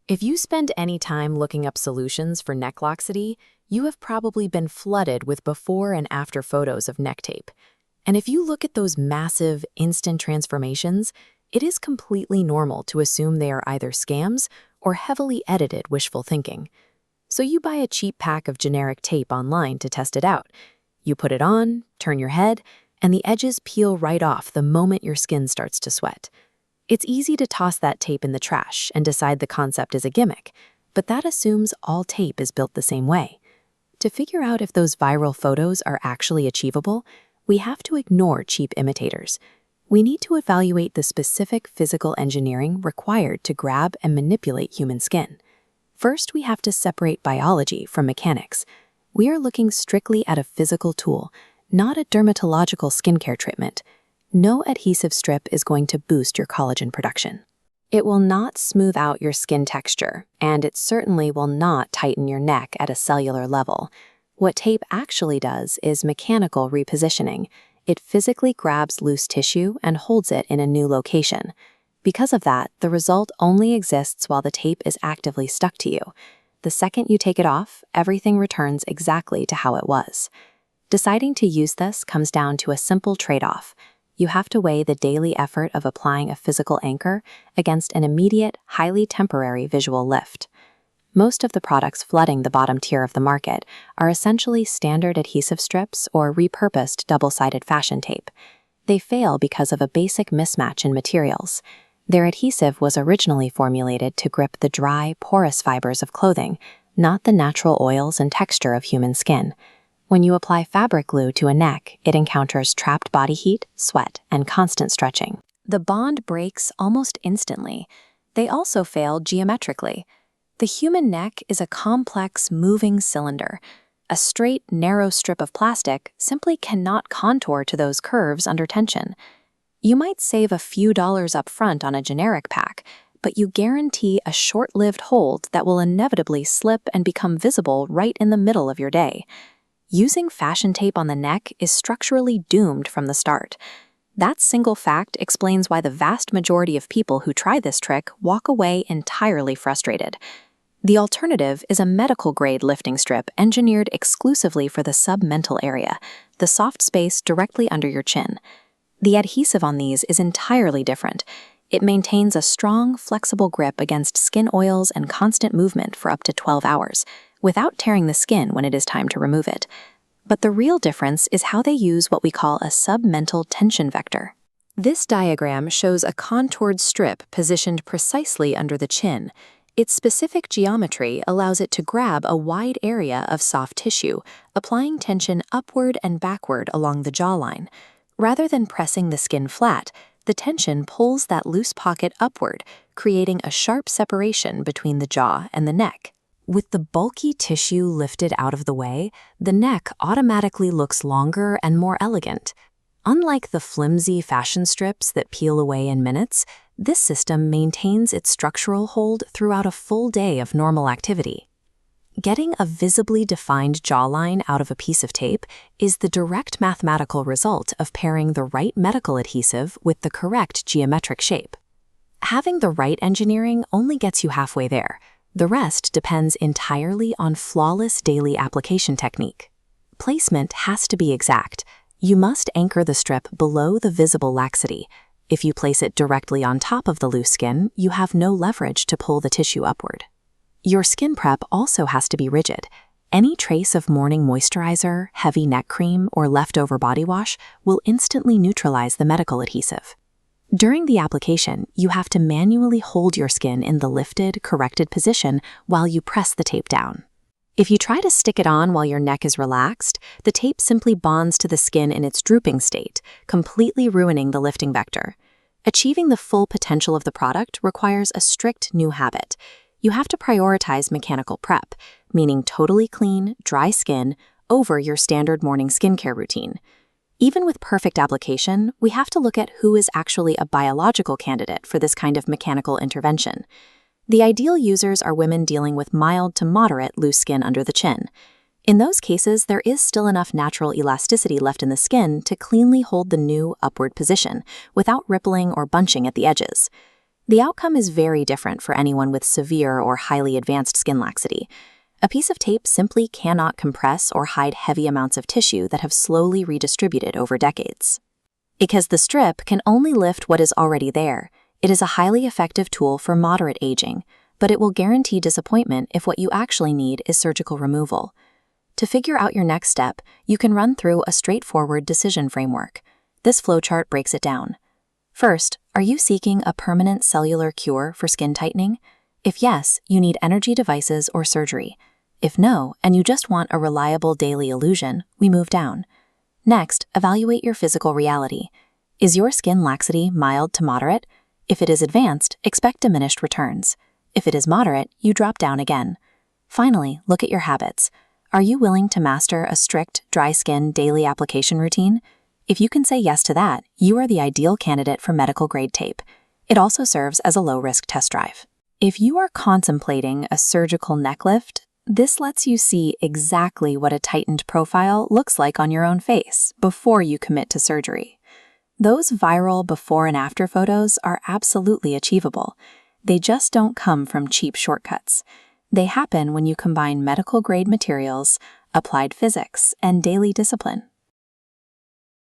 If you spend any time looking up solutions for neck laxity, you have probably been flooded with before and after photos of neck tape. And if you look at those massive, instant transformations, it is completely normal to assume they are either scams or heavily edited wishful thinking. So you buy a cheap pack of generic tape online to test it out. You put it on, turn your head, and the edges peel right off the moment your skin starts to sweat. It's easy to toss that tape in the trash and decide the concept is a gimmick, but that assumes all tape is built the same way. To figure out if those viral photos are actually achievable, we have to ignore cheap imitators. We need to evaluate the specific physical engineering required to grab and manipulate human skin. First, we have to separate biology from mechanics. We are looking strictly at a physical tool, not a dermatological skincare treatment. No adhesive strip is going to boost your collagen production. It will not smooth out your skin texture, and it certainly will not tighten your neck at a cellular level. What tape actually does is mechanical repositioning. It physically grabs loose tissue and holds it in a new location. Because of that, the result only exists while the tape is actively stuck to you. The second you take it off, everything returns exactly to how it was. Deciding to use this comes down to a simple trade-off. You have to weigh the daily effort of applying a physical anchor against an immediate, highly temporary visual lift. Most of the products flooding the bottom tier of the market are essentially standard adhesive strips or repurposed double-sided fashion tape. They fail because of a basic mismatch in materials. Their adhesive was originally formulated to grip the dry, porous fibers of clothing, not the natural oils and texture of human skin. When you apply fabric glue to a neck, it encounters trapped body heat, sweat, and constant stretching. The bond breaks almost instantly. They also fail geometrically. The human neck is a complex, moving cylinder. A straight, narrow strip of plastic simply cannot contour to those curves under tension. You might save a few dollars up front on a generic pack, but you guarantee a short-lived hold that will inevitably slip and become visible right in the middle of your day. Using fashion tape on the neck is structurally doomed from the start. That single fact explains why the vast majority of people who try this trick walk away entirely frustrated. The alternative is a medical-grade lifting strip engineered exclusively for the submental area, the soft space directly under your chin. The adhesive on these is entirely different. It maintains a strong, flexible grip against skin oils and constant movement for up to 12 hours, without tearing the skin when it is time to remove it. But the real difference is how they use what we call a submental tension vector. This diagram shows a contoured strip positioned precisely under the chin. Its specific geometry allows it to grab a wide area of soft tissue, applying tension upward and backward along the jawline. Rather than pressing the skin flat, the tension pulls that loose pocket upward, creating a sharp separation between the jaw and the neck. With the bulky tissue lifted out of the way, the neck automatically looks longer and more elegant. Unlike the flimsy fashion strips that peel away in minutes, this system maintains its structural hold throughout a full day of normal activity. Getting a visibly defined jawline out of a piece of tape is the direct mathematical result of pairing the right medical adhesive with the correct geometric shape. Having the right engineering only gets you halfway there. The rest depends entirely on flawless daily application technique. Placement has to be exact. You must anchor the strip below the visible laxity. If you place it directly on top of the loose skin, you have no leverage to pull the tissue upward. Your skin prep also has to be rigid. Any trace of morning moisturizer, heavy neck cream, or leftover body wash will instantly neutralize the medical adhesive. During the application, you have to manually hold your skin in the lifted, corrected position while you press the tape down. If you try to stick it on while your neck is relaxed, the tape simply bonds to the skin in its drooping state, completely ruining the lifting vector. Achieving the full potential of the product requires a strict new habit. You have to prioritize mechanical prep, meaning totally clean, dry skin, over your standard morning skincare routine. Even with perfect application, we have to look at who is actually a biological candidate for this kind of mechanical intervention. The ideal users are women dealing with mild to moderate loose skin under the chin. In those cases, there is still enough natural elasticity left in the skin to cleanly hold the new upward position without rippling or bunching at the edges. The outcome is very different for anyone with severe or highly advanced skin laxity. A piece of tape simply cannot compress or hide heavy amounts of tissue that have slowly redistributed over decades. Because the strip can only lift what is already there, it is a highly effective tool for moderate aging, but it will guarantee disappointment if what you actually need is surgical removal. To figure out your next step, you can run through a straightforward decision framework. This flowchart breaks it down. First, are you seeking a permanent cellular cure for skin tightening? If yes, you need energy devices or surgery. If no, and you just want a reliable daily illusion, we move down. Next, evaluate your physical reality. Is your skin laxity mild to moderate? If it is advanced, expect diminished returns. If it is moderate, you drop down again. Finally, look at your habits. Are you willing to master a strict, dry skin daily application routine? If you can say yes to that, you are the ideal candidate for medical-grade tape. It also serves as a low-risk test drive. If you are contemplating a surgical neck lift, this lets you see exactly what a tightened profile looks like on your own face before you commit to surgery. Those viral before and after photos are absolutely achievable. They just don't come from cheap shortcuts. They happen when you combine medical-grade materials, applied physics, and daily discipline.